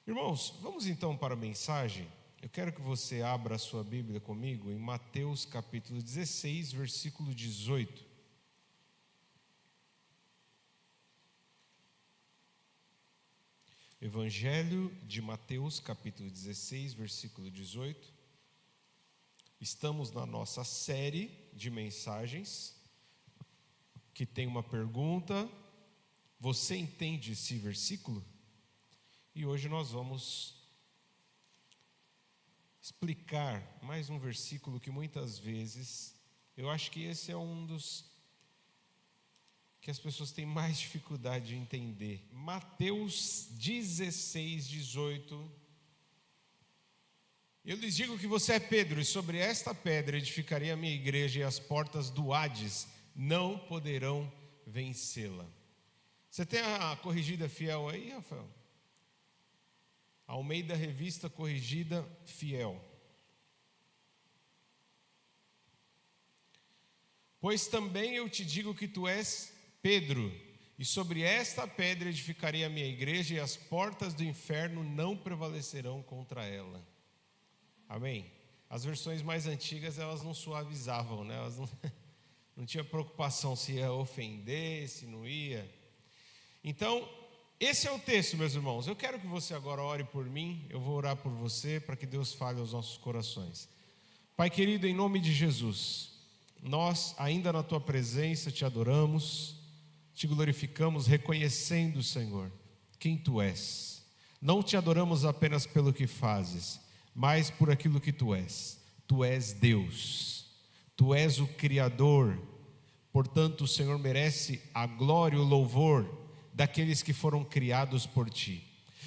Irmãos, vamos então para a mensagem. Eu quero que você abra a sua Bíblia comigo em Mateus capítulo 16, versículo 18. Evangelho de Mateus capítulo 16, versículo 18. Estamos na nossa série de mensagens que tem uma pergunta: você entende esse versículo? E hoje nós vamos explicar mais um versículo que muitas vezes, eu acho que esse é um dos que as pessoas têm mais dificuldade de entender. Mateus 16, 18. Eu lhes digo que você é Pedro, e sobre esta pedra edificarei a minha igreja, e as portas do Hades não poderão vencê-la. Você tem a corrigida fiel aí, Rafael? Almeida Revista Corrigida Fiel. Pois também eu te digo que tu és Pedro, e sobre esta pedra edificarei a minha igreja, e as portas do inferno não prevalecerão contra ela. Amém? As versões mais antigas, elas não suavizavam, né? Elas não tinha preocupação se ia ofender, se não ia. Então, esse é o texto, meus irmãos. Eu quero que você agora ore por mim, eu vou orar por você, para que Deus fale aos nossos corações. Pai querido, em nome de Jesus, nós, ainda na Tua presença, Te adoramos, Te glorificamos, reconhecendo, Senhor, quem Tu és. Não Te adoramos apenas pelo que fazes, mas por aquilo que Tu és. Tu és Deus, Tu és o Criador, portanto o Senhor merece a glória e o louvor daqueles que foram criados por Ti.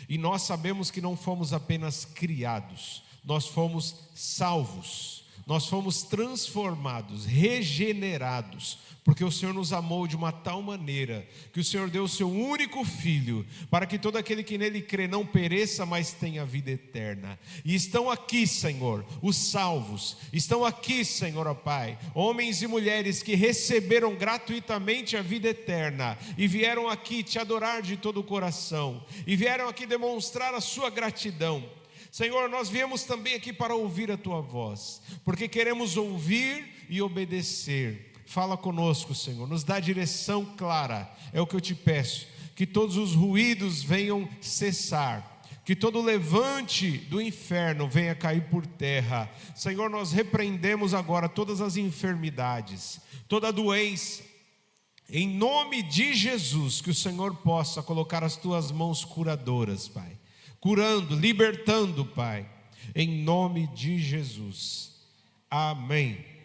E nós sabemos que não fomos apenas criados, nós fomos salvos, nós fomos transformados, regenerados, porque o Senhor nos amou de uma tal maneira, que o Senhor deu o Seu único Filho, para que todo aquele que nele crê não pereça, mas tenha vida eterna. E estão aqui, Senhor, os salvos, estão aqui, Senhor, ó Pai, homens e mulheres que receberam gratuitamente a vida eterna, e vieram aqui Te adorar de todo o coração, e vieram aqui demonstrar a sua gratidão. Senhor, nós viemos também aqui para ouvir a Tua voz, porque queremos ouvir e obedecer. Fala conosco, Senhor, nos dá direção clara, é o que eu Te peço, que todos os ruídos venham cessar, que todo levante do inferno venha cair por terra. Senhor, nós repreendemos agora todas as enfermidades, toda doença, em nome de Jesus, que o Senhor possa colocar as Tuas mãos curadoras, Pai, curando, libertando, Pai, em nome de Jesus, amém.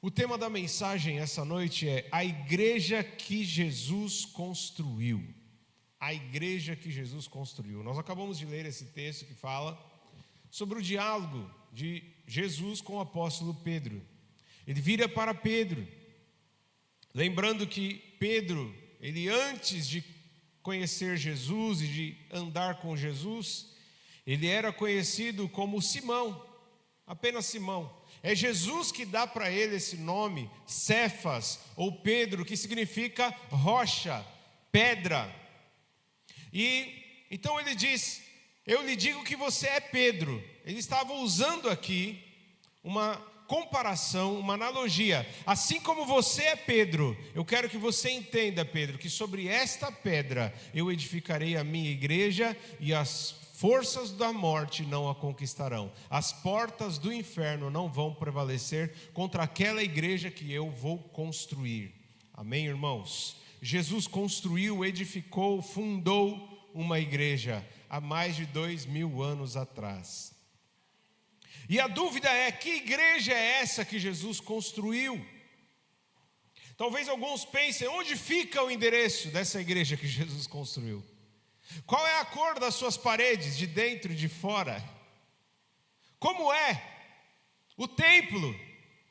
O tema da mensagem essa noite é a igreja que Jesus construiu. A igreja que Jesus construiu. Nós acabamos de ler esse texto que fala sobre o diálogo de Jesus com o apóstolo Pedro. Ele vira para Pedro, lembrando que Pedro, ele antes de conhecer Jesus e de andar com Jesus, ele era conhecido como Simão, apenas Simão. É Jesus que dá para ele esse nome, Cefas, ou Pedro, que significa rocha, pedra. E então ele diz: eu lhe digo que você é Pedro. Ele estava usando aqui uma comparação, uma analogia. Assim como você é Pedro, eu quero que você entenda, Pedro, que sobre esta pedra eu edificarei a minha igreja, e as forças da morte não a conquistarão. As portas do inferno não vão prevalecer contra aquela igreja que eu vou construir. Amém, irmãos? Jesus construiu, edificou, fundou uma igreja há mais de 2000 anos atrás. E a dúvida é: que igreja é essa que Jesus construiu? Talvez alguns pensem: onde fica o endereço dessa igreja que Jesus construiu? Qual é a cor das suas paredes, de dentro e de fora? Como é o templo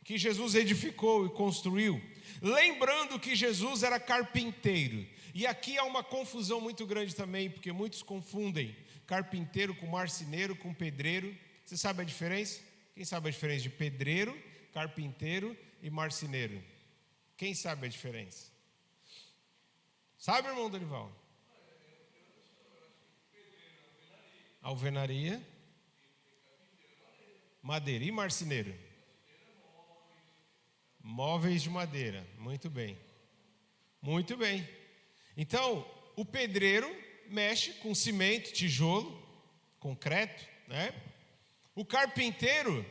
que Jesus edificou e construiu? Lembrando que Jesus era carpinteiro. E aqui há uma confusão muito grande também, porque muitos confundem carpinteiro com marceneiro, com pedreiro. Você sabe a diferença? Quem sabe a diferença de pedreiro, carpinteiro e marceneiro? Quem sabe a diferença? Sabe, irmão Dorival? Alvenaria, madeira. E marceneiro? Móveis de madeira. Muito bem. Muito bem. Então, o pedreiro mexe com cimento, tijolo, concreto, né? O carpinteiro,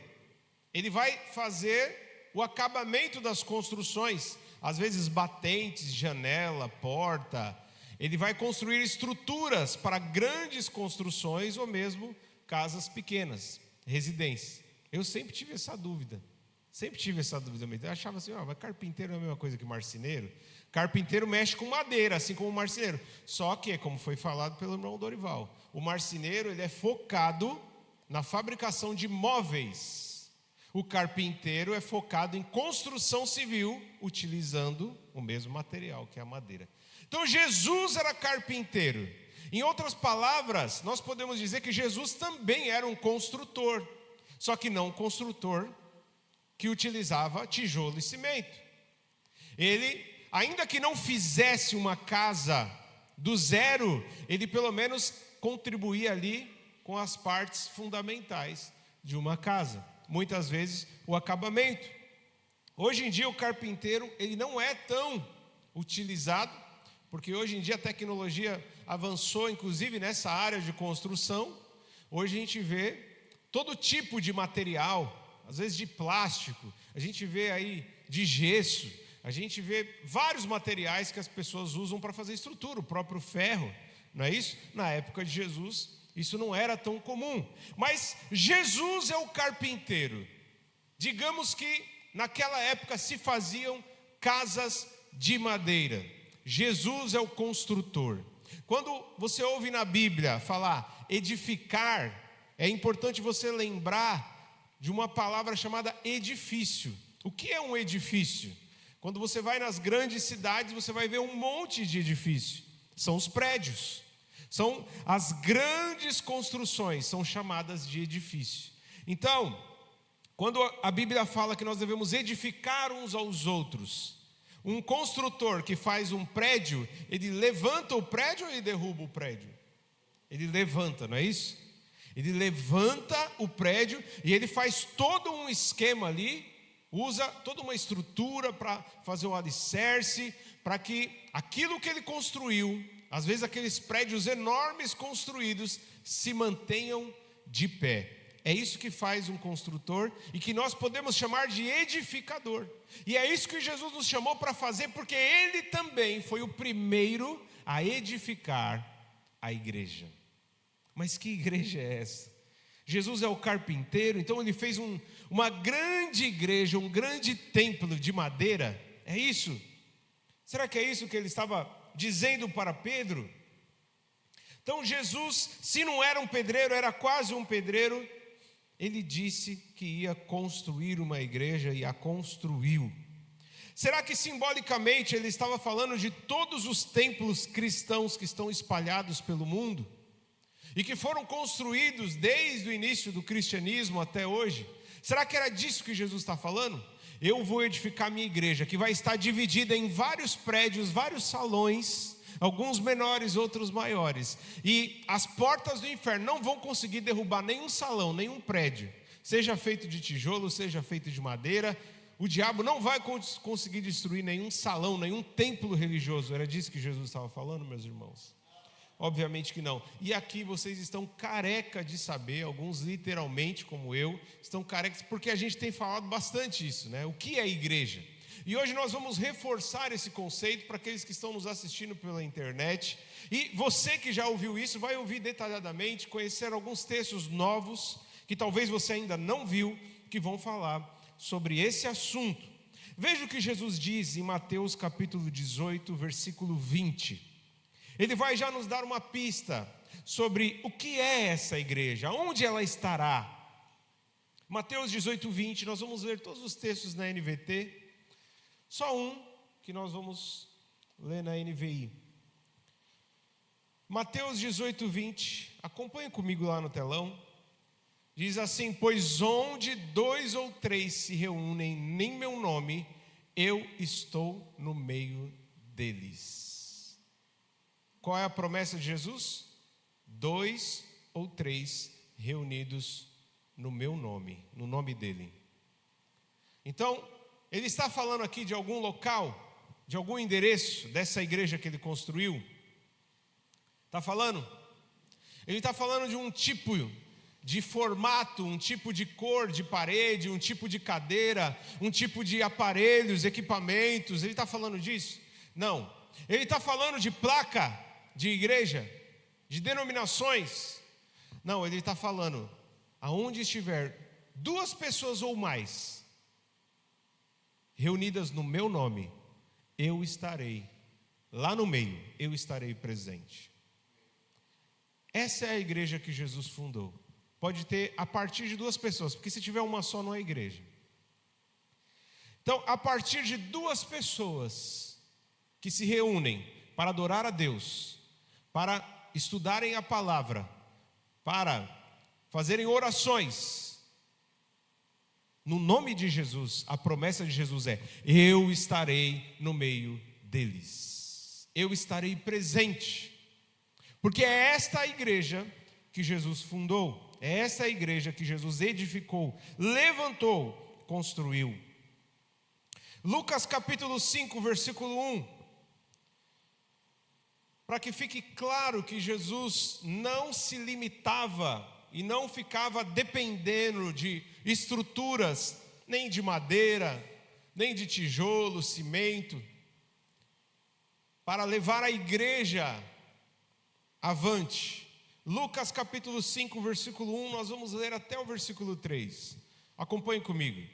ele vai fazer o acabamento das construções, às vezes batentes, janela, porta. Ele vai construir estruturas para grandes construções ou mesmo casas pequenas, residências. Eu sempre tive essa dúvida. Eu achava assim, mas carpinteiro não é a mesma coisa que marceneiro? Carpinteiro mexe com madeira, assim como o marceneiro. Só que, como foi falado pelo irmão Dorival, o marceneiro ele é focado na fabricação de móveis. O carpinteiro é focado em construção civil, utilizando o mesmo material, que é a madeira. Então Jesus era carpinteiro. Em outras palavras, nós podemos dizer que Jesus também era um construtor, só que não um construtor que utilizava tijolo e cimento. Ele, ainda que não fizesse uma casa do zero, ele pelo menos contribuía ali com as partes fundamentais de uma casa. Muitas vezes o acabamento. Hoje em dia o carpinteiro ele não é tão utilizado, porque hoje em dia a tecnologia avançou, inclusive nessa área de construção. Hoje a gente vê todo tipo de material, às vezes de plástico, a gente vê aí de gesso, a gente vê vários materiais que as pessoas usam para fazer estrutura, o próprio ferro, não é isso? Na época de Jesus, isso não era tão comum. Mas Jesus é o carpinteiro. Digamos que naquela época se faziam casas de madeira. Jesus é o construtor. Quando você ouve na Bíblia falar edificar, é importante você lembrar de uma palavra chamada edifício. O que é um edifício? Quando você vai nas grandes cidades, você vai ver um monte de edifício. São os prédios. São as grandes construções, são chamadas de edifício. Então, quando a Bíblia fala que nós devemos edificar uns aos outros, um construtor que faz um prédio, ele levanta o prédio ou ele derruba o prédio? Ele levanta, não é isso? Ele levanta o prédio e ele faz todo um esquema ali, usa toda uma estrutura para fazer o alicerce, para que aquilo que ele construiu, às vezes aqueles prédios enormes construídos, se mantenham de pé. É isso que faz um construtor e que nós podemos chamar de edificador. E é isso que Jesus nos chamou para fazer, porque Ele também foi o primeiro a edificar a igreja. Mas que igreja é essa? Jesus é o carpinteiro, então Ele fez uma grande igreja, um grande templo de madeira. É isso? Será que é isso que Ele estava dizendo para Pedro? Então Jesus, se não era um pedreiro, era quase um pedreiro. Ele disse que ia construir uma igreja e a construiu. Será que simbolicamente ele estava falando de todos os templos cristãos que estão espalhados pelo mundo? E que foram construídos desde o início do cristianismo até hoje? Será que era disso que Jesus está falando? Eu vou edificar minha igreja, que vai estar dividida em vários prédios, vários salões, alguns menores, outros maiores. E as portas do inferno não vão conseguir derrubar nenhum salão, nenhum prédio. Seja feito de tijolo, seja feito de madeira. O diabo não vai conseguir destruir nenhum salão, nenhum templo religioso. Era disso que Jesus estava falando, meus irmãos? Obviamente que não. E aqui vocês estão careca de saber, alguns literalmente como eu, estão carecas, porque a gente tem falado bastante isso, né? O que é igreja? E hoje nós vamos reforçar esse conceito para aqueles que estão nos assistindo pela internet. E você que já ouviu isso, vai ouvir detalhadamente, conhecer alguns textos novos, que talvez você ainda não viu, que vão falar sobre esse assunto. Veja o que Jesus diz em Mateus capítulo 18, versículo 20. Ele vai já nos dar uma pista sobre o que é essa igreja, onde ela estará. Mateus 18, 20, nós vamos ler todos os textos na NVT. Só um que nós vamos ler na NVI. Mateus 18, 20. Acompanhe comigo lá no telão. Diz assim: pois onde 2 ou 3 se reúnem em meu nome, eu estou no meio deles. Qual é a promessa de Jesus? 2 ou 3 reunidos no meu nome, no nome dele. Então, ele está falando aqui de algum local, de algum endereço dessa igreja que ele construiu? Está falando? Ele está falando de um tipo de formato, um tipo de cor de parede, um tipo de cadeira, um tipo de aparelhos, equipamentos. Ele está falando disso? Não. Ele está falando de placa de igreja, de denominações. Não, ele está falando, aonde estiver 2 pessoas ou mais reunidas no meu nome, eu estarei lá no meio, eu estarei presente. Essa é a igreja que Jesus fundou. Pode ter a partir de 2 pessoas, porque se tiver uma só não é igreja. Então, a partir de 2 pessoas que se reúnem para adorar a Deus, para estudarem a palavra, para fazerem orações, no nome de Jesus, a promessa de Jesus é: eu estarei no meio deles, eu estarei presente, porque é esta a igreja que Jesus fundou, é essa a igreja que Jesus edificou, levantou, construiu. Lucas capítulo 5, versículo 1. Para que fique claro que Jesus não se limitava e não ficava dependendo de estruturas, nem de madeira, nem de tijolo, cimento, para levar a igreja avante. Lucas capítulo 5, versículo 1, nós vamos ler até o versículo 3. Acompanhe comigo.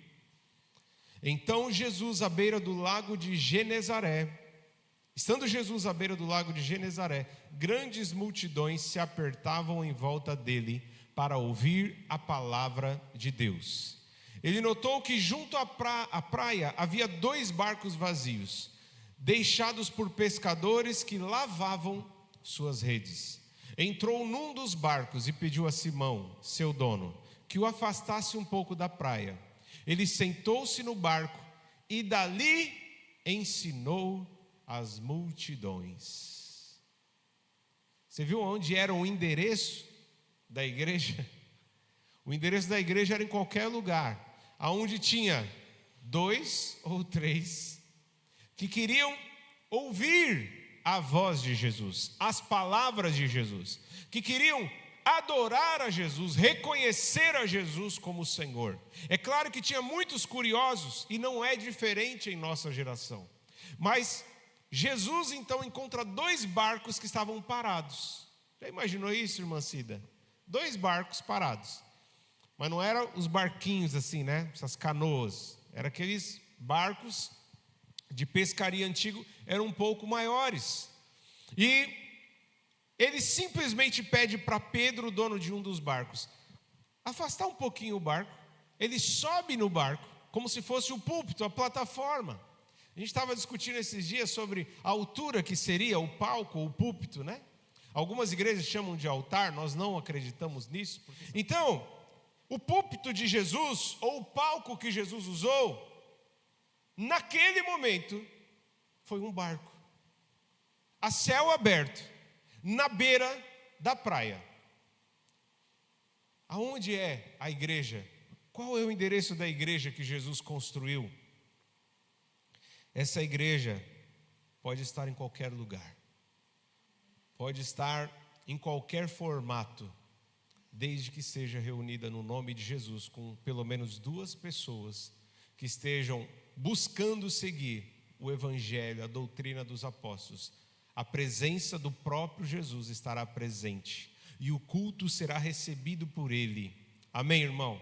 Então Jesus à beira do lago de Genezaré, estando Jesus à beira do lago de Genezaré, grandes multidões se apertavam em volta dele para ouvir a palavra de Deus. Ele notou que junto à praia havia 2 barcos vazios, deixados por pescadores que lavavam suas redes. Entrou num dos barcos e pediu a Simão, seu dono, que o afastasse um pouco da praia. Ele sentou-se no barco e dali ensinou as multidões. Você viu onde era o endereço da igreja? O endereço da igreja era em qualquer lugar, aonde tinha 2 ou 3 que queriam ouvir a voz de Jesus, as palavras de Jesus, que queriam adorar a Jesus, reconhecer a Jesus como Senhor. É claro que tinha muitos curiosos, e não é diferente em nossa geração, mas Jesus então encontra 2 barcos que estavam parados. Já imaginou isso, irmã Cida? 2 barcos parados, mas não eram os barquinhos assim, né? Essas canoas, eram aqueles barcos de pescaria antigo, eram um pouco maiores. E ele simplesmente pede para Pedro, dono de um dos barcos, afastar um pouquinho o barco. Ele sobe no barco, como se fosse o púlpito, a plataforma. A gente estava discutindo esses dias sobre a altura que seria o palco, o púlpito, né? Algumas igrejas chamam de altar, nós não acreditamos nisso. Então, o púlpito de Jesus, ou o palco que Jesus usou, naquele momento, foi um barco, a céu aberto, na beira da praia. Aonde é a igreja? Qual é o endereço da igreja que Jesus construiu? Essa igreja pode estar em qualquer lugar, pode estar em qualquer formato, desde que seja reunida no nome de Jesus, com pelo menos 2 pessoas que estejam buscando seguir o evangelho, a doutrina dos apóstolos. A presença do próprio Jesus estará presente e o culto será recebido por ele. Amém, irmão?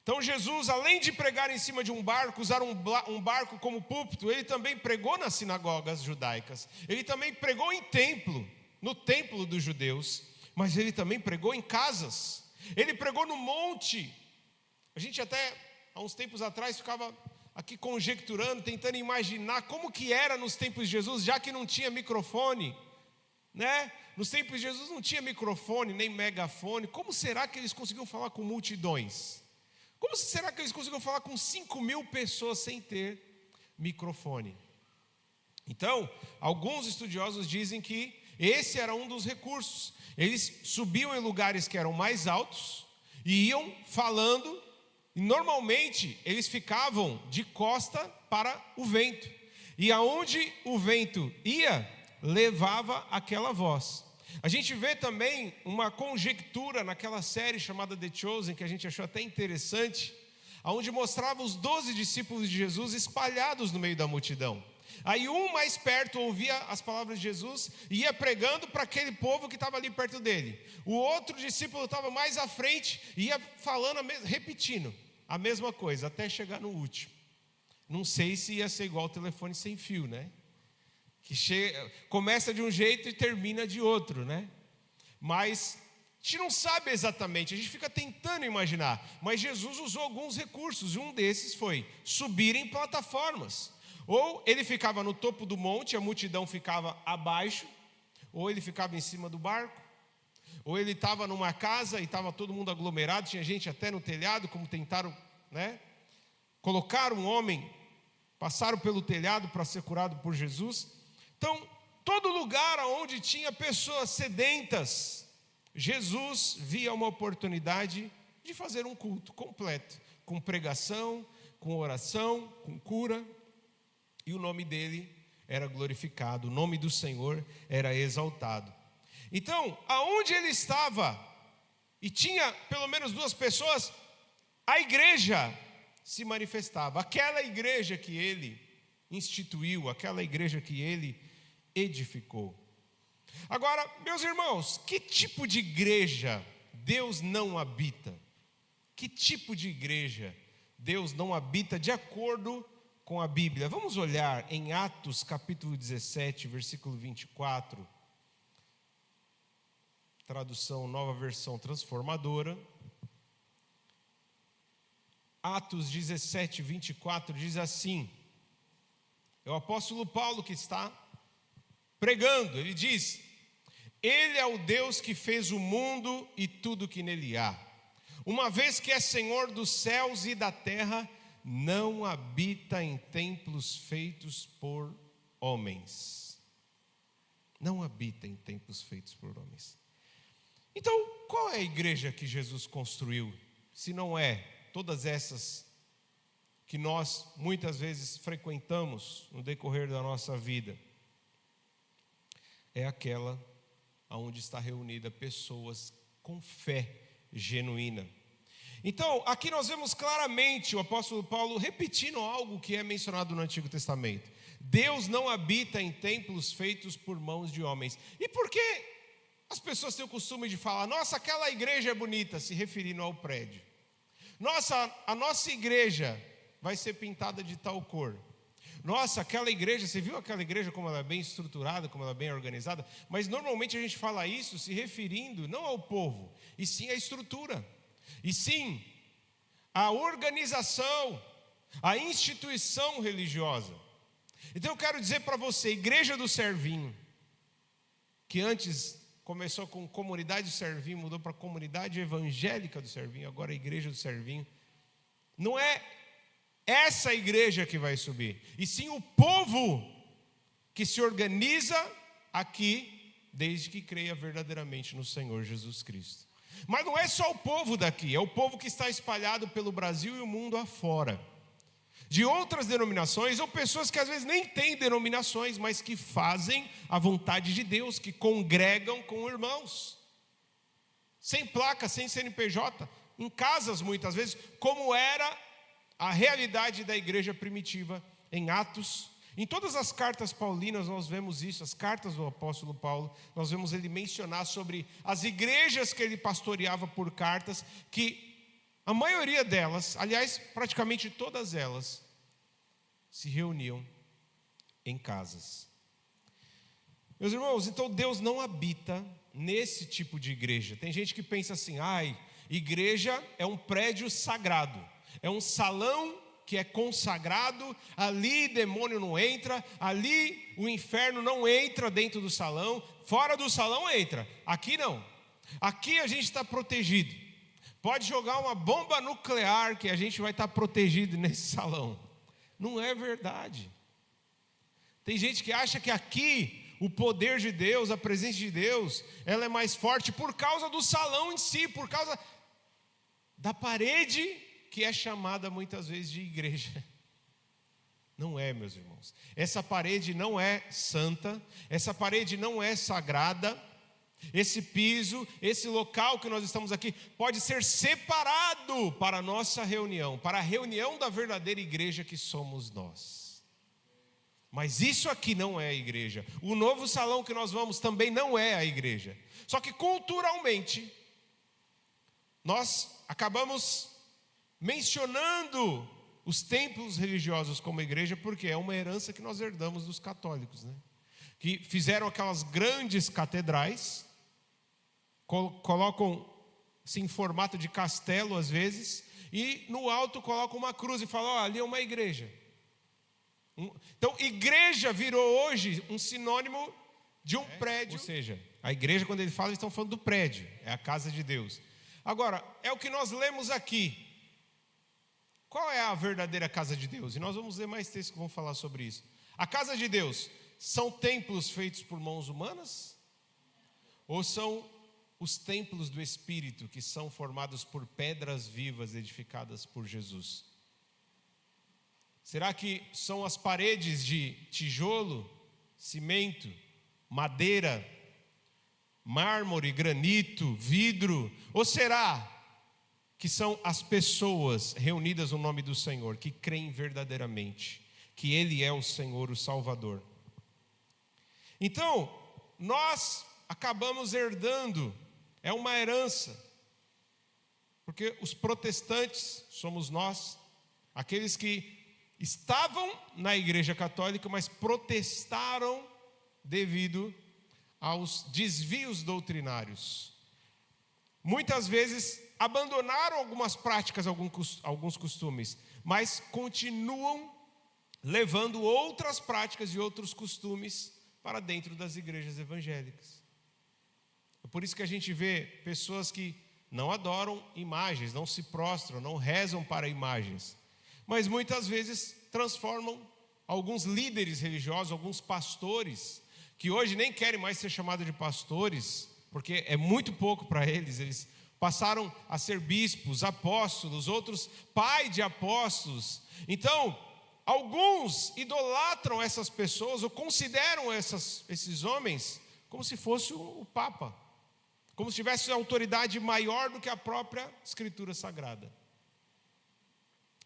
Então Jesus, além de pregar em cima de um barco, usar um barco como púlpito, ele também pregou nas sinagogas judaicas, ele também pregou em templo, no templo dos judeus, mas ele também pregou em casas, ele pregou no monte. A gente até, há uns tempos atrás, ficava aqui conjecturando, tentando imaginar como que era nos tempos de Jesus, já que não tinha microfone, né? Nos tempos de Jesus não tinha microfone, nem megafone. Como será que eles conseguiam falar com multidões? Como será que eles conseguiram falar com 5.000 pessoas sem ter microfone? Então, alguns estudiosos dizem que Esse era um dos recursos. Eles subiam em lugares que eram mais altos e iam falando, e normalmente eles ficavam de costa para o vento. E aonde o vento ia, levava aquela voz. A gente vê também uma conjectura naquela série chamada The Chosen, que a gente achou até interessante, onde mostrava os 12 discípulos de Jesus espalhados no meio da multidão. Aí um mais perto ouvia as palavras de Jesus e ia pregando para aquele povo que estava ali perto dele. O outro discípulo estava mais à frente e ia falando, repetindo a mesma coisa, até chegar no último. Não sei se ia ser igual o telefone sem fio, né? Que começa de um jeito e termina de outro, né? Mas a gente não sabe exatamente, a gente fica tentando imaginar. Mas Jesus usou alguns recursos, e um desses foi subir em plataformas. Ou ele ficava no topo do monte, a multidão ficava abaixo, ou ele ficava em cima do barco, ou ele estava numa casa e estava todo mundo aglomerado, tinha gente até no telhado, como tentaram, né? Colocaram um homem, passaram pelo telhado para ser curado por Jesus. Então, todo lugar onde tinha pessoas sedentas, Jesus via uma oportunidade de fazer um culto completo, com pregação, com oração, com cura, e o nome dele era glorificado, o nome do Senhor era exaltado. Então, aonde ele estava, e tinha pelo menos 2 pessoas, a igreja se manifestava, aquela igreja que ele instituiu, aquela igreja que ele edificou. Agora, meus irmãos, que tipo de igreja Deus não habita? Que tipo de igreja Deus não habita de acordo com a Bíblia? Vamos olhar em Atos capítulo 17, versículo 24, tradução Nova Versão Transformadora. Atos 17, 24 diz assim, é o apóstolo Paulo que está pregando, ele diz: Ele é o Deus que fez o mundo e tudo que nele há. Uma vez que é Senhor dos céus e da terra, não habita em templos feitos por homens. Não habita em templos feitos por homens. Então, qual é a igreja que Jesus construiu? Se não é todas essas que nós muitas vezes frequentamos no decorrer da nossa vida. É aquela onde está reunida pessoas com fé genuína. Então, aqui nós vemos claramente o apóstolo Paulo repetindo algo que é mencionado no Antigo Testamento. Deus não habita em templos feitos por mãos de homens. E por que as pessoas têm o costume de falar, nossa, aquela igreja é bonita, se referindo ao prédio? Nossa, a nossa igreja vai ser pintada de tal cor. Nossa, aquela igreja, você viu aquela igreja como ela é bem estruturada, como ela é bem organizada? Mas normalmente a gente fala isso se referindo não ao povo, e sim à estrutura. E sim à organização, à instituição religiosa. Então eu quero dizer para você, Igreja do Servinho, que antes começou com Comunidade do Servinho, mudou para Comunidade Evangélica do Servinho, agora a Igreja do Servinho. Não é essa igreja que vai subir, e sim o povo que se organiza aqui, desde que creia verdadeiramente no Senhor Jesus Cristo. Mas não é só o povo daqui, é o povo que está espalhado pelo Brasil e o mundo afora, de outras denominações, ou pessoas que às vezes nem têm denominações, mas que fazem a vontade de Deus, que congregam com irmãos, sem placa, sem CNPJ, em casas muitas vezes, como era a realidade da igreja primitiva em Atos. Em todas as cartas paulinas nós vemos isso, as cartas do apóstolo Paulo, nós vemos ele mencionar sobre as igrejas que ele pastoreava por cartas, que a maioria delas, aliás, praticamente todas elas, se reuniam em casas. Meus irmãos, então Deus não habita nesse tipo de igreja. Tem gente que pensa assim, igreja é um prédio sagrado, é um salão que é consagrado, ali demônio não entra, ali o inferno não entra dentro do salão, fora do salão entra, aqui não, aqui a gente está protegido, pode jogar uma bomba nuclear que a gente vai estar protegido nesse salão. Não é verdade. Tem gente que acha que aqui o poder de Deus, a presença de Deus, ela é mais forte por causa do salão em si, por causa da parede que é chamada muitas vezes de igreja. Não é, meus irmãos. Essa parede não é santa, essa parede não é sagrada. Esse piso, esse local que nós estamos aqui, pode ser separado para a nossa reunião, para a reunião da verdadeira igreja que somos nós. Mas isso aqui não é a igreja. O novo salão que nós vamos também não é a igreja. Só que culturalmente, nós acabamos mencionando os templos religiosos como igreja, porque é uma herança que nós herdamos dos católicos, né? Que fizeram aquelas grandes catedrais, colocam-se em formato de castelo às vezes, e no alto colocam uma cruz e falam, ali é uma igreja. Então, igreja virou hoje um sinônimo de um prédio. Ou seja, a igreja, quando ele fala, eles estão falando do prédio, é a casa de Deus. Agora, é o que nós lemos aqui. Qual é a verdadeira casa de Deus? E nós vamos ler mais textos que vão falar sobre isso. A casa de Deus são templos feitos por mãos humanas? Ou são os templos do Espírito, que são formados por pedras vivas edificadas por Jesus? Será que são as paredes de tijolo, cimento, madeira, mármore, granito, vidro? Ou será que são as pessoas reunidas no nome do Senhor, que creem verdadeiramente que Ele é o Senhor, o Salvador? Então, nós acabamos herdando, é uma herança, porque os protestantes somos nós, aqueles que estavam na igreja católica, mas protestaram devido aos desvios doutrinários. Muitas vezes abandonaram algumas práticas, alguns costumes, mas continuam levando outras práticas e outros costumes para dentro das igrejas evangélicas. É por isso que a gente vê pessoas que não adoram imagens, não se prostram, não rezam para imagens, mas muitas vezes transformam alguns líderes religiosos, alguns pastores, que hoje nem querem mais ser chamados de pastores, porque é muito pouco para eles. Eles passaram a ser bispos, apóstolos, outros pai de apóstolos. Então, alguns idolatram essas pessoas, ou consideram esses homens como se fosse o Papa, como se tivesse autoridade maior do que a própria Escritura Sagrada.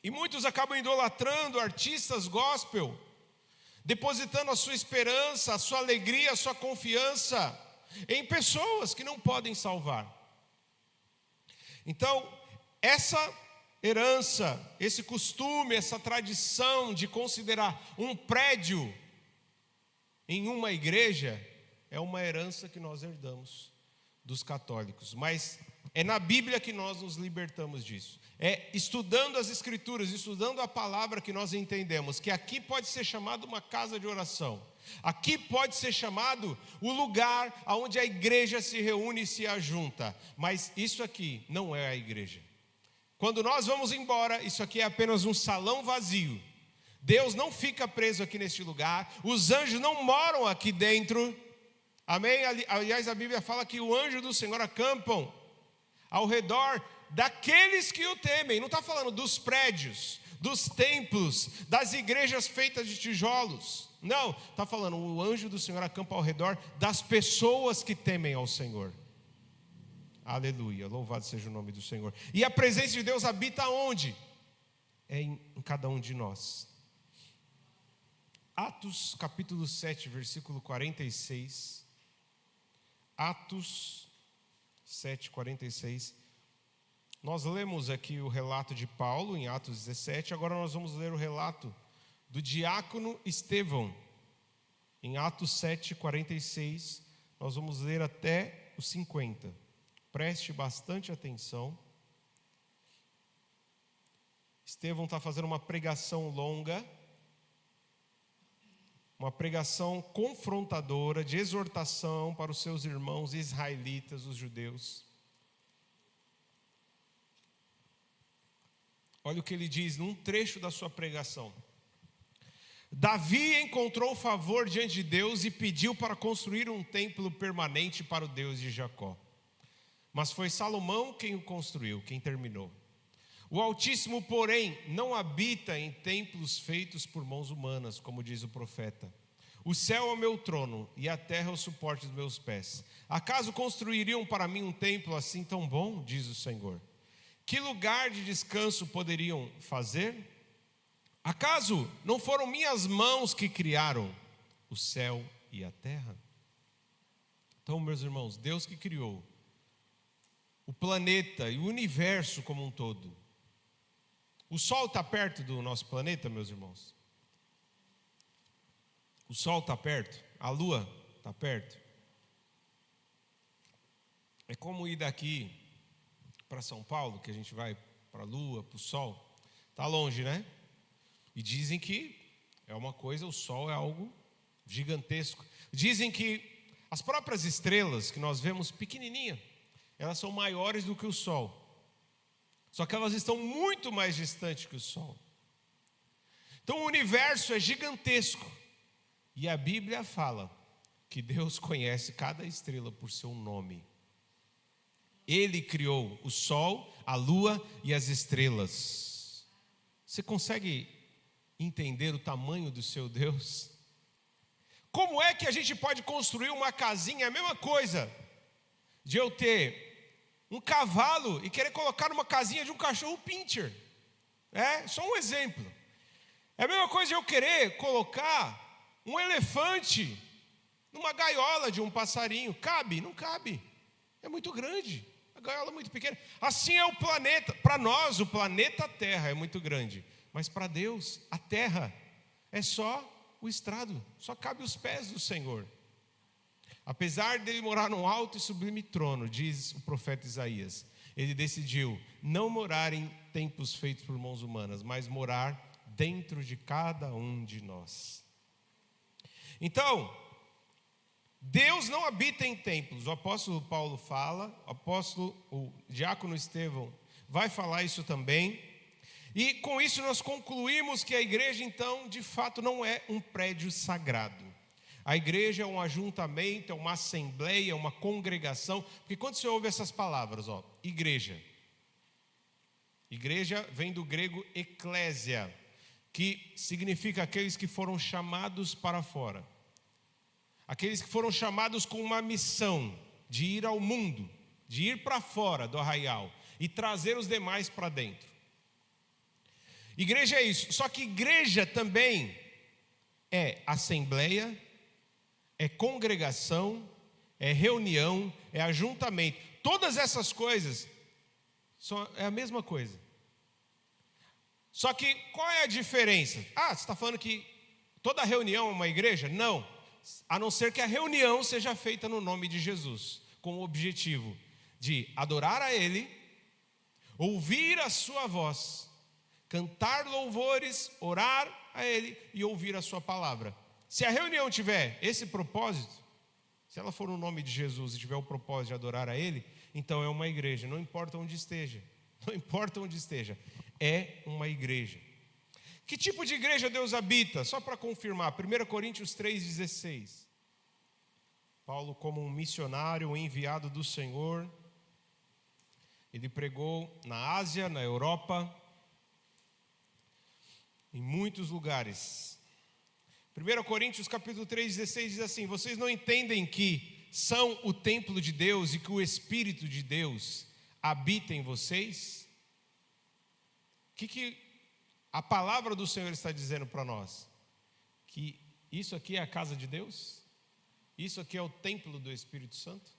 E muitos acabam idolatrando artistas gospel, depositando a sua esperança, a sua alegria, a sua confiança em pessoas que não podem salvar. Então, essa herança, esse costume, essa tradição de considerar um prédio em uma igreja, é uma herança que nós herdamos dos católicos. Mas é na Bíblia que nós nos libertamos disso. É estudando as Escrituras, estudando a palavra, que nós entendemos que aqui pode ser chamado uma casa de oração. Aqui pode ser chamado o lugar onde a igreja se reúne e se ajunta. Mas isso aqui não é a igreja. Quando nós vamos embora, isso aqui é apenas um salão vazio. Deus não fica preso aqui neste lugar. Os anjos não moram aqui dentro. Amém? Aliás, a Bíblia fala que o anjo do Senhor acampam ao redor daqueles que o temem. Não está falando dos prédios, dos templos, das igrejas feitas de tijolos. Não, está falando o anjo do Senhor acampa ao redor das pessoas que temem ao Senhor. Aleluia, louvado seja o nome do Senhor. E a presença de Deus habita onde? É em cada um de nós. Atos capítulo 7, versículo 46. Atos 7, 46. Nós lemos aqui o relato de Paulo em Atos 17, agora nós vamos ler o relato do diácono Estevão. Em Atos 7, 46, nós vamos ler até os 50. Preste bastante atenção. Estevão está fazendo uma pregação longa, uma pregação confrontadora, de exortação para os seus irmãos israelitas, os judeus. Olha o que ele diz num trecho da sua pregação. Davi encontrou favor diante de Deus e pediu para construir um templo permanente para o Deus de Jacó. Mas foi Salomão quem o construiu, quem terminou. O Altíssimo, porém, não habita em templos feitos por mãos humanas, como diz o profeta. O céu é o meu trono e a terra é o suporte dos meus pés. Acaso construiriam para mim um templo assim tão bom, diz o Senhor? Que lugar de descanso poderiam fazer? Acaso não foram minhas mãos que criaram o céu e a terra? Então, meus irmãos, Deus que criou o planeta e o universo como um todo. O Sol está perto do nosso planeta, meus irmãos? O Sol está perto? A Lua está perto? É como ir daqui para São Paulo, que a gente vai para a Lua, para o Sol. Está longe, né? E dizem que é uma coisa, o Sol é algo gigantesco. Dizem que as próprias estrelas que nós vemos pequenininha, elas são maiores do que o Sol. Só que elas estão muito mais distantes que o Sol. Então o universo é gigantesco. E a Bíblia fala que Deus conhece cada estrela por seu nome. Ele criou o Sol, a Lua e as estrelas. Você consegue entender o tamanho do seu Deus? Como é que a gente pode construir uma casinha? É a mesma coisa de eu ter um cavalo e querer colocar numa casinha de um cachorro pincher. É só um exemplo. É a mesma coisa de eu querer colocar um elefante numa gaiola de um passarinho. Cabe? Não cabe. É muito grande. A gaiola é muito pequena. Assim é o planeta. Para nós, o planeta Terra é muito grande. Mas para Deus, a terra é só o estrado. Só cabe os pés do Senhor. Apesar dele morar num alto e sublime trono, diz o profeta Isaías, ele decidiu não morar em templos feitos por mãos humanas, mas morar dentro de cada um de nós. Então, Deus não habita em templos. O apóstolo Paulo fala, o diácono Estevão vai falar isso também. E com isso nós concluímos que a igreja, então, de fato não é um prédio sagrado. A igreja é um ajuntamento, é uma assembleia, é uma congregação. Porque quando você ouve essas palavras, igreja. Igreja vem do grego eklésia, que significa aqueles que foram chamados para fora. Aqueles que foram chamados com uma missão de ir ao mundo, de ir para fora do arraial e trazer os demais para dentro. Igreja é isso. Só que igreja também é assembleia, é congregação, é reunião, é ajuntamento. Todas essas coisas é a mesma coisa. Só que qual é a diferença? Você está falando que toda reunião é uma igreja? Não. A não ser que a reunião seja feita no nome de Jesus, com o objetivo de adorar a Ele, ouvir a sua voz, cantar louvores, orar a Ele e ouvir a sua palavra. Se a reunião tiver esse propósito, se ela for no nome de Jesus e tiver o propósito de adorar a Ele, então é uma igreja, não importa onde esteja. Não importa onde esteja, é uma igreja. Que tipo de igreja Deus habita? Só para confirmar, 1 Coríntios 3,16. Paulo, como um missionário, enviado do Senhor, ele pregou na Ásia, na Europa, em muitos lugares. 1 Coríntios capítulo 3,16 diz assim: vocês não entendem que são o templo de Deus e que o Espírito de Deus habita em vocês? O que a palavra do Senhor está dizendo para nós? Que isso aqui é a casa de Deus? Isso aqui é o templo do Espírito Santo?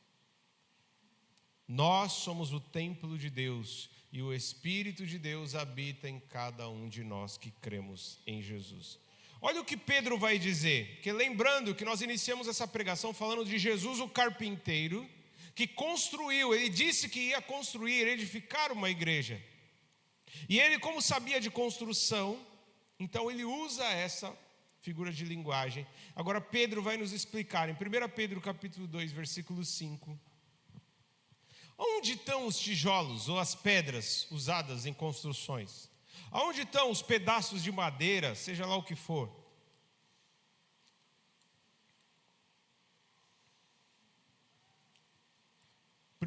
Nós somos o templo de Deus e o Espírito de Deus habita em cada um de nós que cremos em Jesus. Olha o que Pedro vai dizer, porque lembrando que nós iniciamos essa pregação falando de Jesus o carpinteiro, que construiu, ele disse que ia construir, edificar uma igreja. E ele, como sabia de construção, então ele usa essa figura de linguagem. Agora Pedro vai nos explicar, em 1 Pedro capítulo 2, versículo 5. Onde estão os tijolos ou as pedras usadas em construções? Aonde estão os pedaços de madeira, seja lá o que for?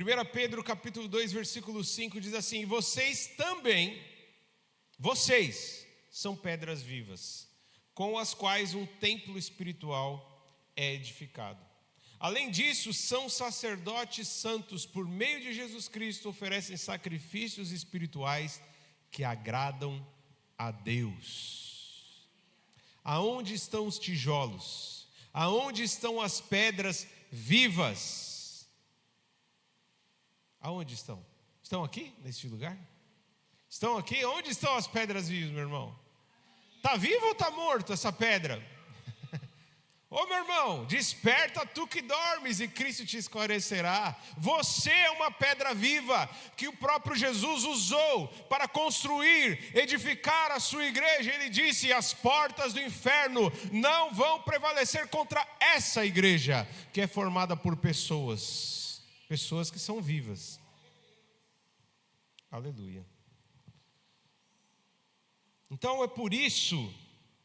1 Pedro capítulo 2, versículo 5 diz assim: vocês também, vocês são pedras vivas, com as quais um templo espiritual é edificado. Além disso, são sacerdotes santos, por meio de Jesus Cristo, oferecem sacrifícios espirituais que agradam a Deus. Aonde estão os tijolos? Aonde estão as pedras vivas? Aonde estão? Estão aqui, neste lugar? Estão aqui? Onde estão as pedras vivas, meu irmão? Está vivo ou está morto essa pedra? Ô meu irmão, desperta tu que dormes e Cristo te esclarecerá. Você é uma pedra viva que o próprio Jesus usou para construir, edificar a sua igreja. Ele disse: as portas do inferno não vão prevalecer contra essa igreja, que é formada por pessoas que são vivas. Aleluia. Então é por isso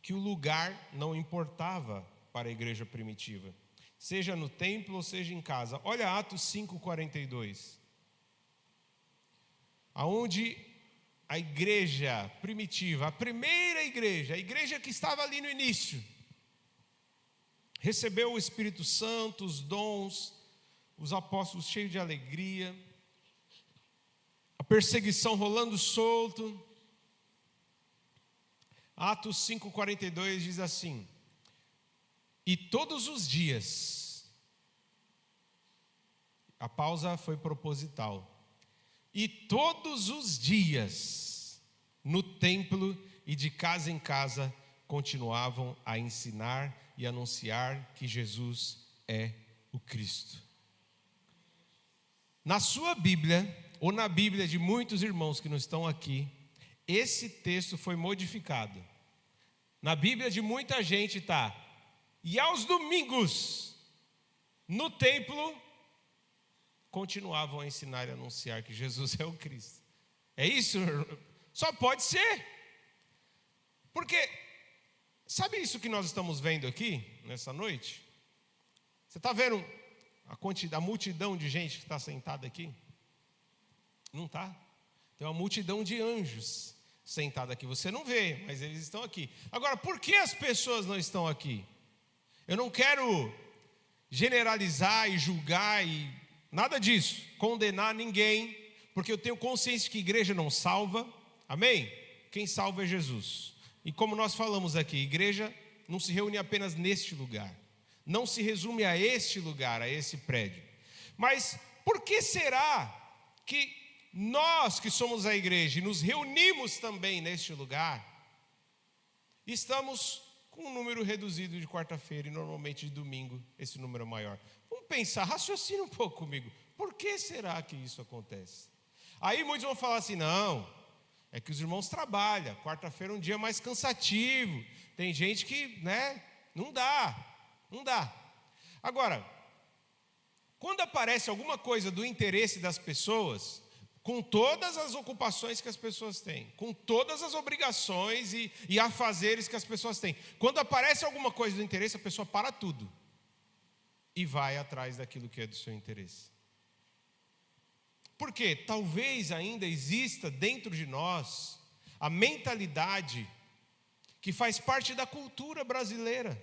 que o lugar não importava para a igreja primitiva, seja no templo ou seja em casa. Olha Atos 5:42, aonde a igreja primitiva, a primeira igreja, a igreja que estava ali no início, recebeu o Espírito Santo, os dons, os apóstolos cheios de alegria, a perseguição rolando solto. Atos 5:42 diz assim: e todos os dias, a pausa foi proposital, e todos os dias, no templo e de casa em casa, continuavam a ensinar e anunciar que Jesus é o Cristo. Na sua Bíblia, ou na Bíblia de muitos irmãos que não estão aqui, esse texto foi modificado. Na Bíblia de muita gente está: e aos domingos, no templo, continuavam a ensinar e anunciar que Jesus é o Cristo. É isso? Só pode ser. Porque, sabe isso que nós estamos vendo aqui, nessa noite? Você está vendo a multidão de gente que está sentada aqui? Não está? Tem uma multidão de anjos sentada aqui. Você não vê, mas eles estão aqui. Agora, por que as pessoas não estão aqui? Eu não quero generalizar e julgar e nada disso, condenar ninguém, porque eu tenho consciência que igreja não salva, amém? Quem salva é Jesus. E como nós falamos aqui, igreja não se reúne apenas neste lugar, não se resume a este lugar, a esse prédio. Mas por que será que nós que somos a igreja e nos reunimos também neste lugar, estamos com um número reduzido de quarta-feira e normalmente de domingo esse número é maior? Vamos pensar, raciocina um pouco comigo. Por que será que isso acontece? Aí muitos vão falar assim: não, é que os irmãos trabalham, quarta-feira é um dia mais cansativo, tem gente que, não dá. Agora, quando aparece alguma coisa do interesse das pessoas, com todas as ocupações que as pessoas têm, com todas as obrigações e afazeres que as pessoas têm, quando aparece alguma coisa do interesse, a pessoa para tudo e vai atrás daquilo que é do seu interesse. Porque talvez ainda exista dentro de nós a mentalidade que faz parte da cultura brasileira,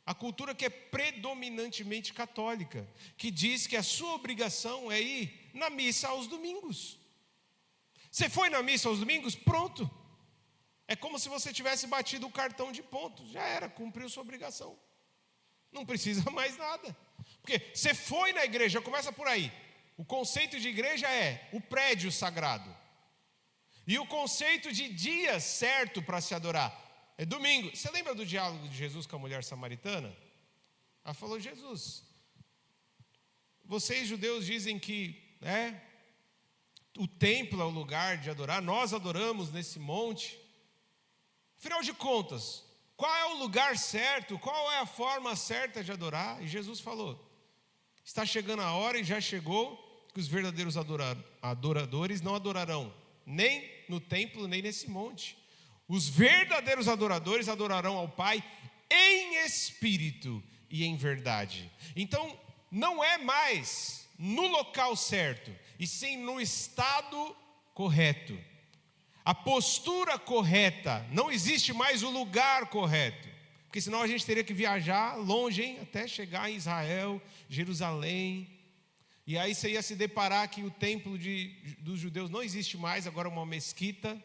a cultura que é predominantemente católica, que diz que a sua obrigação é ir na missa aos domingos. Você foi na missa aos domingos? Pronto. É como se você tivesse batido o cartão de pontos. Já era, cumpriu sua obrigação. Não precisa mais nada. Porque você foi na igreja, começa por aí. O conceito de igreja é o prédio sagrado. E o conceito de dia certo para se adorar é domingo. Você lembra do diálogo de Jesus com a mulher samaritana? Ela falou: Jesus, vocês judeus dizem que o templo é o lugar de adorar, nós adoramos nesse monte. Afinal de contas, qual é o lugar certo, qual é a forma certa de adorar? E Jesus falou: está chegando a hora e já chegou que os verdadeiros adoradores não adorarão nem no templo, nem nesse monte. Os verdadeiros adoradores adorarão ao Pai em espírito e em verdade. Então, não é mais no local certo, e sim no estado correto. A postura correta, não existe mais o lugar correto. Porque senão a gente teria que viajar longe, hein? Até chegar em Israel, Jerusalém. E aí você ia se deparar que o templo dos judeus não existe mais, agora é uma mesquita.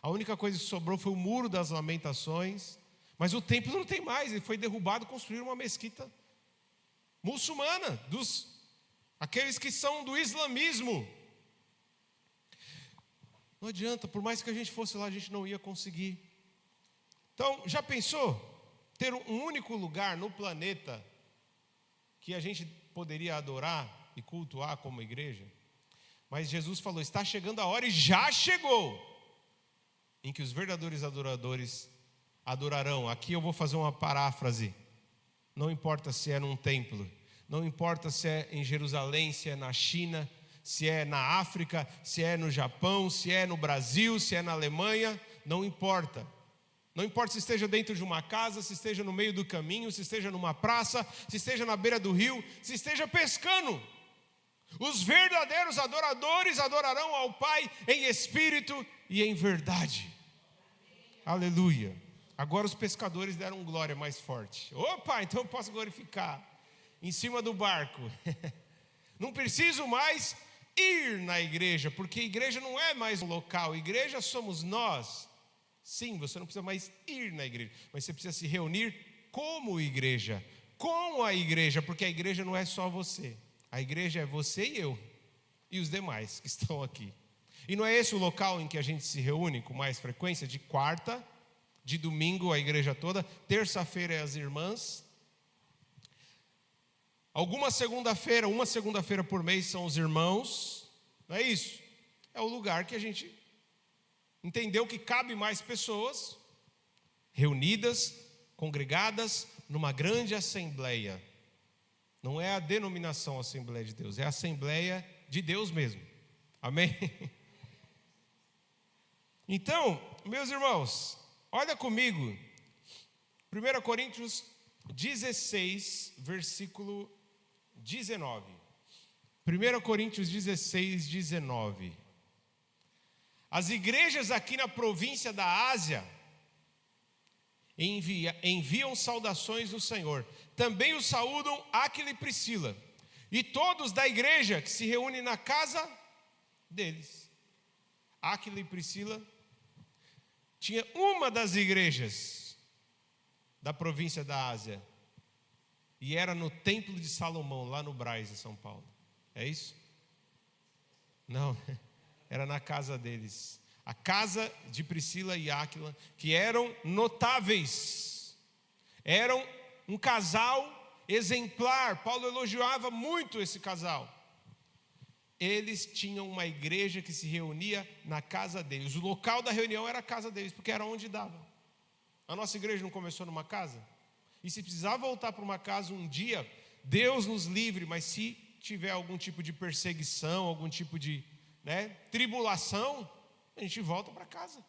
A única coisa que sobrou foi o muro das lamentações. Mas o templo não tem mais, ele foi derrubado e construíram uma mesquita muçulmana, aqueles que são do islamismo. Não adianta, por mais que a gente fosse lá, a gente não ia conseguir. Então, já pensou? Ter um único lugar no planeta que a gente poderia adorar e cultuar como igreja? Mas Jesus falou, está chegando a hora, e já chegou, em que os verdadeiros adoradores adorarão. Aqui eu vou fazer uma paráfrase. Não importa se é num templo, não importa se é em Jerusalém, se é na China, se é na África, se é no Japão, se é no Brasil, se é na Alemanha, não importa. Não importa se esteja dentro de uma casa, se esteja no meio do caminho, se esteja numa praça, se esteja na beira do rio, se esteja pescando. Os verdadeiros adoradores adorarão ao Pai em espírito e em verdade. Aleluia. Agora os pescadores deram glória mais forte. Opa, então eu posso glorificar em cima do barco. Não preciso mais ir na igreja, porque igreja não é mais um local, igreja somos nós. Sim, você não precisa mais ir na igreja, mas você precisa se reunir como igreja, com a igreja, porque a igreja não é só você. A igreja é você e eu, e os demais que estão aqui. E não é esse o local em que a gente se reúne com mais frequência? De quarta, de domingo a igreja toda, terça-feira é as irmãs. Uma segunda-feira por mês são os irmãos. Não é isso? É o lugar que a gente entendeu que cabe mais pessoas reunidas, congregadas numa grande assembleia. Não é a denominação Assembleia de Deus, é a Assembleia de Deus mesmo. Amém? Então, meus irmãos, olha comigo, 1 Coríntios 16, versículo 19. 1 Coríntios 16, 19. As igrejas aqui na província da Ásia enviam saudações do Senhor. Também os saúdam Áquila e Priscila, e todos da igreja que se reúnem na casa deles. Áquila e Priscila tinha uma das igrejas da província da Ásia, e era no Templo de Salomão, lá no Brás, em São Paulo. É isso? Não, era na casa deles. A casa de Priscila e Áquila, que eram notáveis, eram um casal exemplar. Paulo elogiava muito esse casal. Eles tinham uma igreja que se reunia na casa deles. O local da reunião era a casa deles, porque era onde dava. A nossa igreja não começou numa casa? E se precisar voltar para uma casa um dia, Deus nos livre, mas se tiver algum tipo de perseguição, algum tipo de tribulação, a gente volta para casa.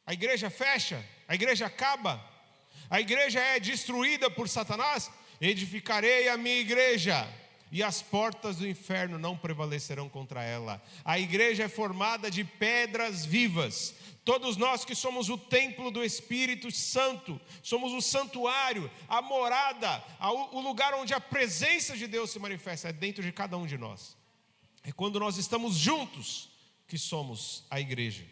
A igreja fecha, a igreja acaba, a igreja é destruída por Satanás. Edificarei a minha igreja, e as portas do inferno não prevalecerão contra ela. A igreja é formada de pedras vivas. Todos nós que somos o templo do Espírito Santo, somos o santuário, a morada, o lugar onde a presença de Deus se manifesta, é dentro de cada um de nós. É quando nós estamos juntos que somos a igreja.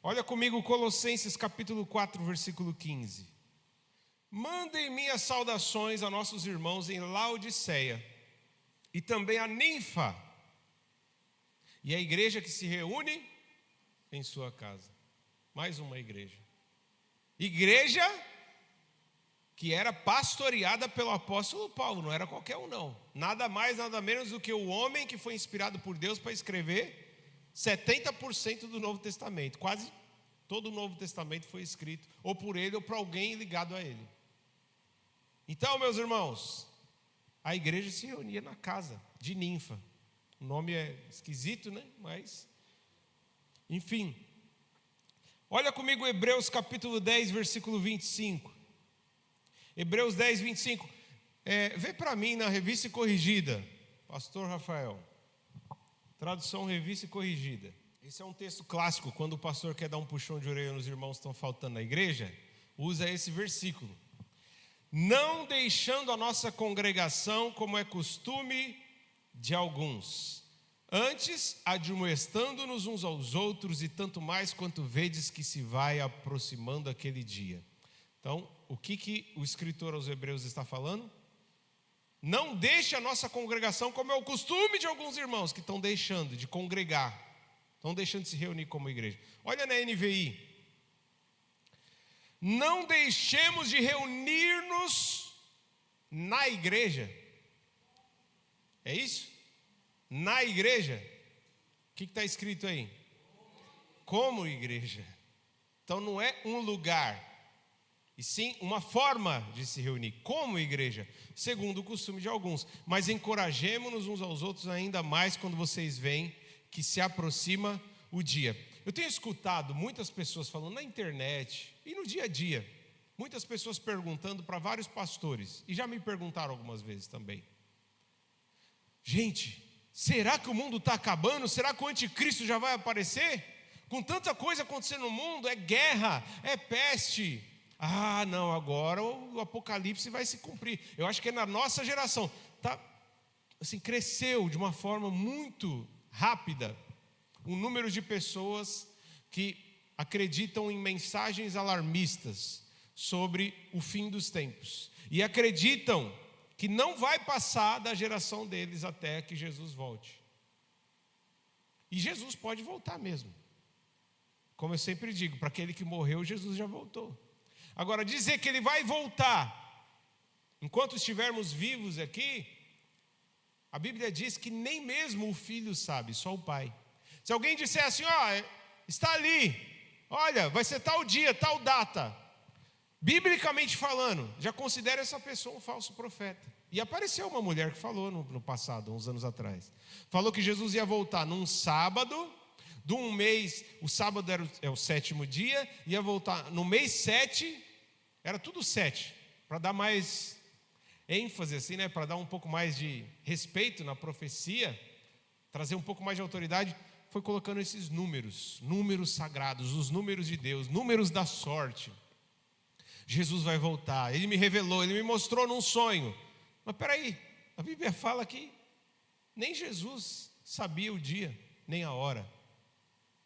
Olha comigo Colossenses capítulo 4, versículo 15. Mandem minhas saudações a nossos irmãos em Laodiceia, e também a Ninfa, e a igreja que se reúne em sua casa. Mais uma igreja. Igreja que era pastoreada pelo apóstolo Paulo, não era qualquer um não. Nada mais, nada menos do que o homem que foi inspirado por Deus para escrever 70% do Novo Testamento. Quase todo o Novo Testamento foi escrito ou por ele ou por alguém ligado a ele. Então, meus irmãos, a igreja se reunia na casa de Ninfa. O nome é esquisito, né? Mas, enfim. Olha comigo Hebreus capítulo 10, versículo 25. Hebreus 10, 25. Vê para mim na Revista e Corrigida, Pastor Rafael. Tradução Revista e Corrigida. Esse é um texto clássico, quando o pastor quer dar um puxão de orelha nos irmãos que estão faltando na igreja, usa esse versículo. Não deixando a nossa congregação, como é costume de alguns, antes admoestando-nos uns aos outros, e tanto mais quanto vedes que se vai aproximando aquele dia. Então, o que o escritor aos Hebreus está falando? Não deixe a nossa congregação, como é o costume de alguns irmãos que estão deixando de congregar, estão deixando de se reunir como igreja. Olha na NVI. Não deixemos de reunir-nos na igreja. É isso? Na igreja. O que está escrito aí? Como igreja. Então não é um lugar, e sim uma forma de se reunir, como igreja, segundo o costume de alguns. Mas encorajemo-nos uns aos outros ainda mais quando vocês veem que se aproxima o dia. Eu tenho escutado muitas pessoas falando na internet e no dia a dia, muitas pessoas perguntando para vários pastores, e já me perguntaram algumas vezes também: gente, será que o mundo está acabando? Será que o anticristo já vai aparecer? Com tanta coisa acontecendo no mundo, é guerra, é peste. Ah, não, agora o apocalipse vai se cumprir. Eu acho que é na nossa geração. Tá, assim, cresceu de uma forma muito rápida o número de pessoas que acreditam em mensagens alarmistas sobre o fim dos tempos. E acreditam que não vai passar da geração deles até que Jesus volte. E Jesus pode voltar mesmo. Como eu sempre digo, para aquele que morreu, Jesus já voltou. Agora, dizer que ele vai voltar enquanto estivermos vivos aqui, a Bíblia diz que nem mesmo o filho sabe, só o pai. Se alguém disser assim, está ali, olha, vai ser tal dia, tal data, biblicamente falando, já considera essa pessoa um falso profeta. E apareceu uma mulher que falou no passado, uns anos atrás, falou que Jesus ia voltar num sábado de um mês. O sábado é o 7º dia, ia voltar no mês 7, era tudo 7, para dar mais ênfase assim, né, para dar um pouco mais de respeito na profecia, trazer um pouco mais de autoridade. Foi colocando esses números sagrados, os números de Deus, números da sorte. Jesus vai voltar, ele me revelou, ele me mostrou num sonho. Mas peraí, a Bíblia fala que nem Jesus sabia o dia, nem a hora.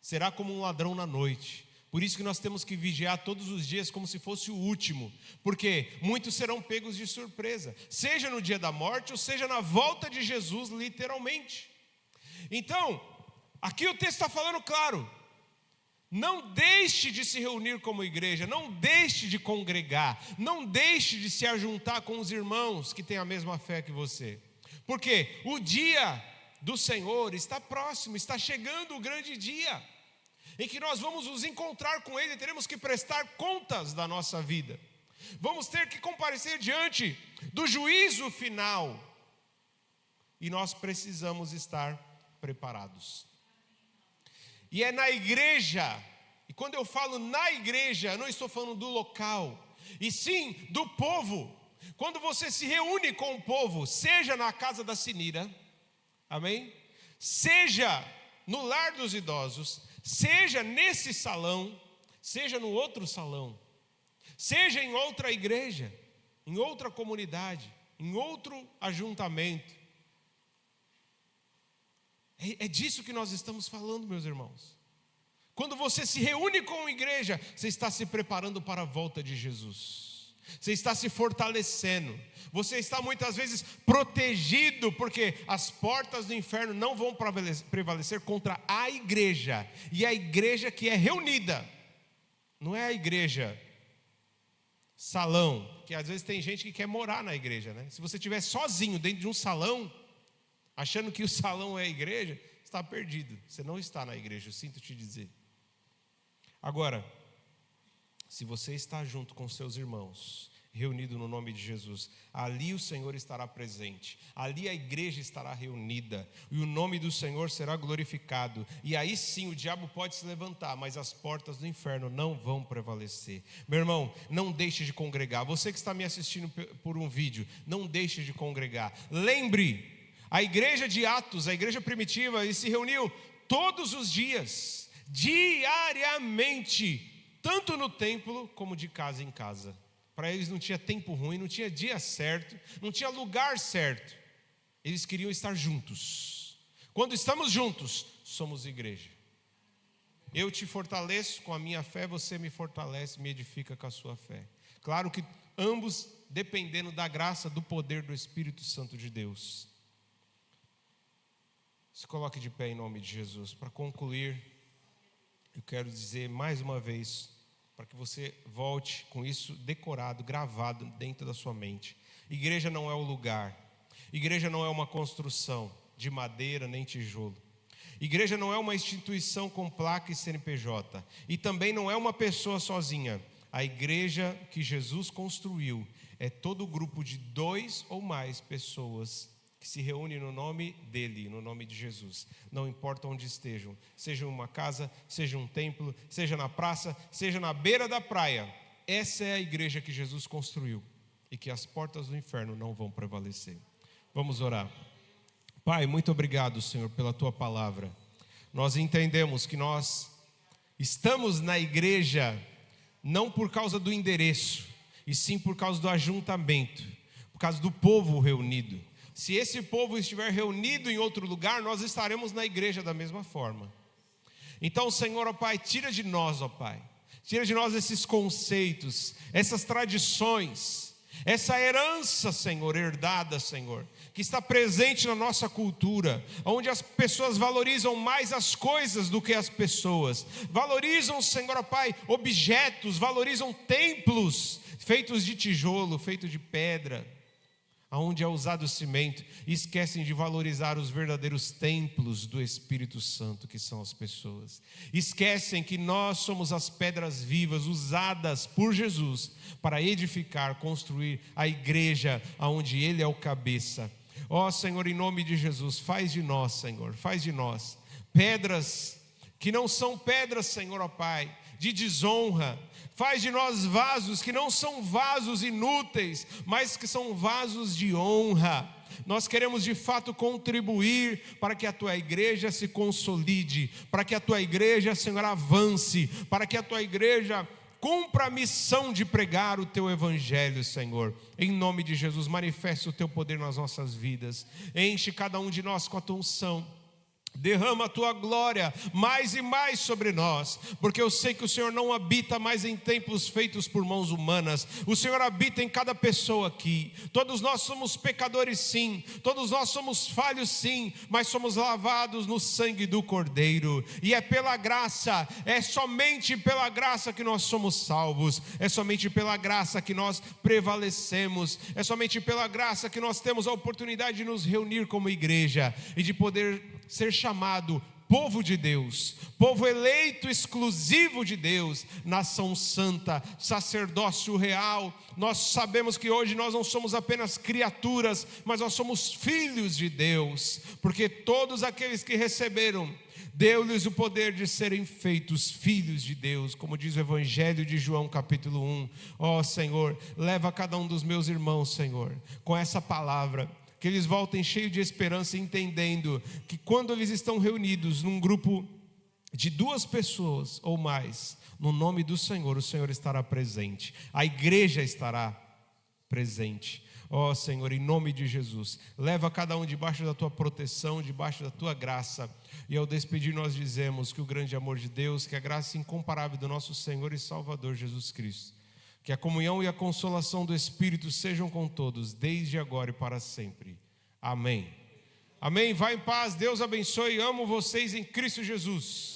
Será como um ladrão na noite. Por isso que nós temos que vigiar todos os dias como se fosse o último. Porque muitos serão pegos de surpresa, seja no dia da morte ou seja na volta de Jesus, literalmente. Então, aqui o texto está falando claro: não deixe de se reunir como igreja, não deixe de congregar, não deixe de se ajuntar com os irmãos que têm a mesma fé que você. Porque o dia do Senhor está próximo, está chegando o grande dia, em que nós vamos nos encontrar com Ele, teremos que prestar contas da nossa vida. Vamos ter que comparecer diante do juízo final. E nós precisamos estar preparados. E é na igreja, e quando eu falo na igreja, eu não estou falando do local, e sim do povo. Quando você se reúne com o povo, seja na casa da Sinira, amém? Seja no lar dos idosos, seja nesse salão, seja no outro salão, seja em outra igreja, em outra comunidade, em outro ajuntamento. É disso que nós estamos falando, meus irmãos. Quando você se reúne com a igreja, você está se preparando para a volta de Jesus. Você está se fortalecendo. Você está muitas vezes protegido, porque as portas do inferno não vão prevalecer contra a igreja. E a igreja que é reunida, não é a igreja salão, que às vezes tem gente que quer morar na igreja, né? Se você estiver sozinho dentro de um salão, achando que o salão é a igreja, está perdido. Você não está na igreja, eu sinto te dizer. Agora, se você está junto com seus irmãos, reunido no nome de Jesus, ali o Senhor estará presente, ali a igreja estará reunida, e o nome do Senhor será glorificado, e aí sim o diabo pode se levantar, mas as portas do inferno não vão prevalecer. Meu irmão, não deixe de congregar. Você que está me assistindo por um vídeo, não deixe de congregar. Lembre, a igreja de Atos, a igreja primitiva, e se reuniu todos os dias, diariamente, tanto no templo como de casa em casa. Para eles não tinha tempo ruim, não tinha dia certo, não tinha lugar certo. Eles queriam estar juntos. Quando estamos juntos, somos igreja. Eu te fortaleço com a minha fé, você me fortalece, me edifica com a sua fé. Claro que ambos dependendo da graça, do poder do Espírito Santo de Deus. Se coloque de pé em nome de Jesus. Para concluir, eu quero dizer mais uma vez, para que você volte com isso decorado, gravado dentro da sua mente. Igreja não é o lugar. Igreja não é uma construção de madeira nem tijolo. Igreja não é uma instituição com placa e CNPJ. E também não é uma pessoa sozinha. A igreja que Jesus construiu é todo o grupo de 2 ou mais pessoas que se reúne no nome dele, no nome de Jesus. Não importa onde estejam, seja uma casa, seja um templo, seja na praça, seja na beira da praia. Essa é a igreja que Jesus construiu e que as portas do inferno não vão prevalecer. Vamos orar. Pai, muito obrigado, Senhor, pela tua palavra. Nós entendemos que nós estamos na igreja não por causa do endereço, e sim por causa do ajuntamento, por causa do povo reunido. Se esse povo estiver reunido em outro lugar, nós estaremos na igreja da mesma forma. Então, Senhor, ó Pai, tira de nós, ó Pai, tira de nós esses conceitos, essas tradições, essa herança, Senhor, herdada, Senhor, que está presente na nossa cultura, onde as pessoas valorizam mais as coisas do que as pessoas, valorizam, Senhor, ó Pai, objetos, valorizam templos feitos de tijolo, feitos de pedra, aonde é usado o cimento, e esquecem de valorizar os verdadeiros templos do Espírito Santo, que são as pessoas. Esquecem que nós somos as pedras vivas usadas por Jesus para edificar, construir a igreja aonde Ele é o cabeça. Ó Senhor, em nome de Jesus, faz de nós, Senhor, faz de nós pedras que não são pedras, Senhor, ó Pai, de desonra. Faz de nós vasos que não são vasos inúteis, mas que são vasos de honra. Nós queremos de fato contribuir para que a tua igreja se consolide, para que a tua igreja, Senhor, avance, para que a tua igreja cumpra a missão de pregar o teu evangelho, Senhor. Em nome de Jesus, manifeste o teu poder nas nossas vidas. Enche cada um de nós com a tua unção. Derrama a tua glória mais e mais sobre nós, porque eu sei que o Senhor não habita mais em templos feitos por mãos humanas. O Senhor habita em cada pessoa aqui. Todos nós somos pecadores, sim. Todos nós somos falhos, sim. Mas somos lavados no sangue do Cordeiro. E é pela graça, é somente pela graça que nós somos salvos. É somente pela graça que nós prevalecemos. É somente pela graça que nós temos a oportunidade de nos reunir como igreja e de poder ser chamado povo de Deus, povo eleito exclusivo de Deus, nação santa, sacerdócio real. Nós sabemos que hoje nós não somos apenas criaturas, mas nós somos filhos de Deus, porque todos aqueles que receberam, deu-lhes o poder de serem feitos filhos de Deus, como diz o Evangelho de João capítulo 1. Ó Senhor, leva cada um dos meus irmãos, Senhor, com essa palavra, que eles voltem cheios de esperança, entendendo que quando eles estão reunidos num grupo de 2 pessoas ou mais, no nome do Senhor, o Senhor estará presente, a igreja estará presente. Ó Senhor, em nome de Jesus, leva cada um debaixo da tua proteção, debaixo da tua graça. E ao despedir nós dizemos que o grande amor de Deus, que a graça incomparável do nosso Senhor e Salvador Jesus Cristo, que a comunhão e a consolação do Espírito sejam com todos, desde agora e para sempre. Amém. Amém. Vá em paz, Deus abençoe, amo vocês em Cristo Jesus.